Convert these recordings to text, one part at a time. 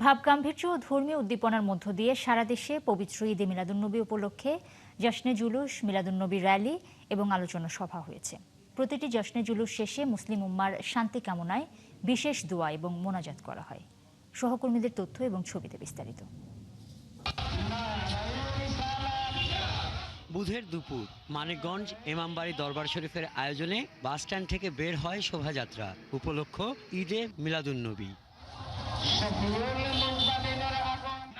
ভাবগাম্ভীর্য ও ধর্মীয় উদ্দীপনার মধ্য দিয়ে সারা দেশে পবিত্র ঈদে মিলাদুন্নবী উপলক্ষে জশ্নে জুলুস, মিলাদুন্নবী র্যালি এবং আলোচনা সভা হয়েছে। প্রতিটি জশ্নে জুলুস শেষে মুসলিম উম্মার শান্তি কামনায় বিশেষ দোয়া এবং মোনাজাত করা হয়। সহকর্মীদের তথ্য এবং ছবিতে বিস্তারিত। বুধের দুপুর মানিকগঞ্জ ইমামবাড়ি দরবার শরীফের আয়োজনে বাসস্ট্যান্ড থেকে বের হয় শোভাযাত্রা। উপলক্ষ ঈদে মিলাদুন্নবী।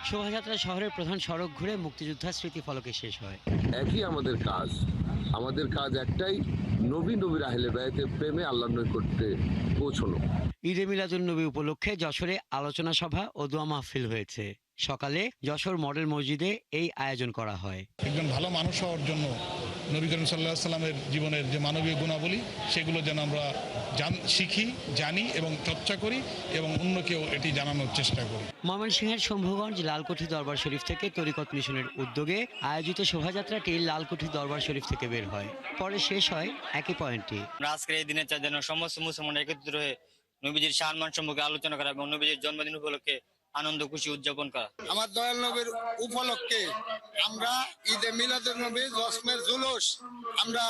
শোভাযাত্রা শহরের প্রধান সড়ক ঘুরে মুক্তিযোদ্ধা স্মৃতি ফলকে শেষ হয়। একই আমাদের কাজ একটাই, নবীর আহলে বায়তের প্রেমে আল্লাহর নৈকট্যে পৌঁছানো। ঈদে মিলাদুন্নবী উপলক্ষে যশোরে আলোচনা সভা ও দোয়া মাহফিল হয়েছে। সকালে যশোর মডেল মসজিদে এই আয়োজন করা হয়। একজন ভালো মানুষ হওয়ার জন্য নবী করিম সাল্লাল্লাহু আলাইহি সাল্লামের জীবনের যে মানবীয় গুণাবলী, সেগুলো যেন আমরা শিখি, জানি এবং চর্চা করি এবং অন্যকেও এটি জানানোর চেষ্টা করি। ময়মনসিংহের শম্ভুগঞ্জ লালকুঠি দরবার শরীফ থেকে তরিকত মিশনের উদ্যোগে আয়োজিত শোভাযাত্রাটি লালকুঠি দরবার শরীফ থেকে বের হয়, পরে শেষ হয় একই পয়েন্টে। আজকের এই দিনে চাই যেন সমস্ত মুসলমান একত্রিত হয়ে নবীজির সম্মান সম্পর্কে আলোচনা করা এবং নবীজির জন্মদিন উপলক্ষে আনন্দ খুশি উদযাপন করা। আমার দয়াল নবীর উপলক্ষে আমরা ঈদে মিলাদুন নবী জশ্নে জুলুস আমরা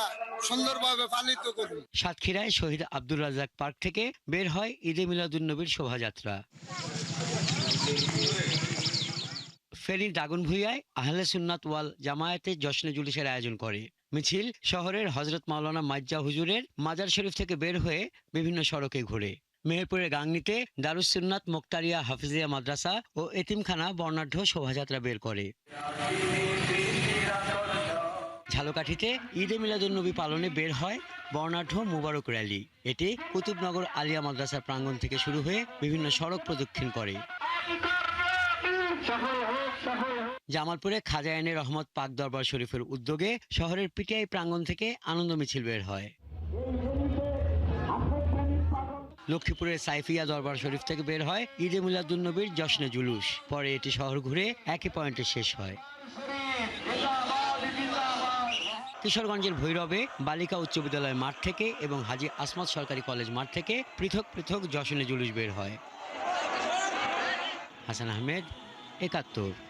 সুন্দরভাবে পালিত করি। সাতক্ষীরায় শহীদ আব্দুর রাজ্জাক পার্ক থেকে বের হয় ঈদে মিলাদুন্নবীর শোভাযাত্রা। ফেনীর দাগনভূঞায় আহলে সুন্নাত ওয়াল জামায়াতে জশ্নে জুলুসের আয়োজন করে। মিছিল শহরের হযরত মাওলানা মাজ্জা হুজুরের মাজার শরীফ থেকে বের হয়ে বিভিন্ন সড়কে ঘুরে। মেহেরপুরের গাংনীতে দারুস সুন্নাত মুক্তারিয়া হাফিজিয়া মাদ্রাসা ও এতিমখানা বর্ণাঢ্য শোভাযাত্রা বের করে। ঝালকাঠিতে ঈদে মিলাদুন্নবী পালনে বের হয় বর্ণাঢ্য মুবারক র্যালি। এটি কুতুবনগর আলিয়া মাদ্রাসার প্রাঙ্গণ থেকে শুরু হয়ে বিভিন্ন সড়ক প্রদক্ষিণ করে। জামালপুরে খাজা আইনে রহমত পাক দরবার শরীফের উদ্যোগে শহরের পিটিআই প্রাঙ্গণ থেকে আনন্দ মিছিল বের হয়। লক্ষ্মীপুরের সাইফিয়া দরবার শরীফ থেকে বের হয় ঈদে মিলাদুন্নবীর জশ্নে জুলুস। পরে এটি শহর ঘুরে একই পয়েন্টে শেষ হয়। কিশোরগঞ্জের ভৈরবে বালিকা উচ্চ বিদ্যালয় মাঠ থেকে এবং হাজী আসমাত সরকারি কলেজ মাঠ থেকে পৃথক পৃথক জশ্নে জুলুস বের হয়। হাসান আহমেদ, ৭১।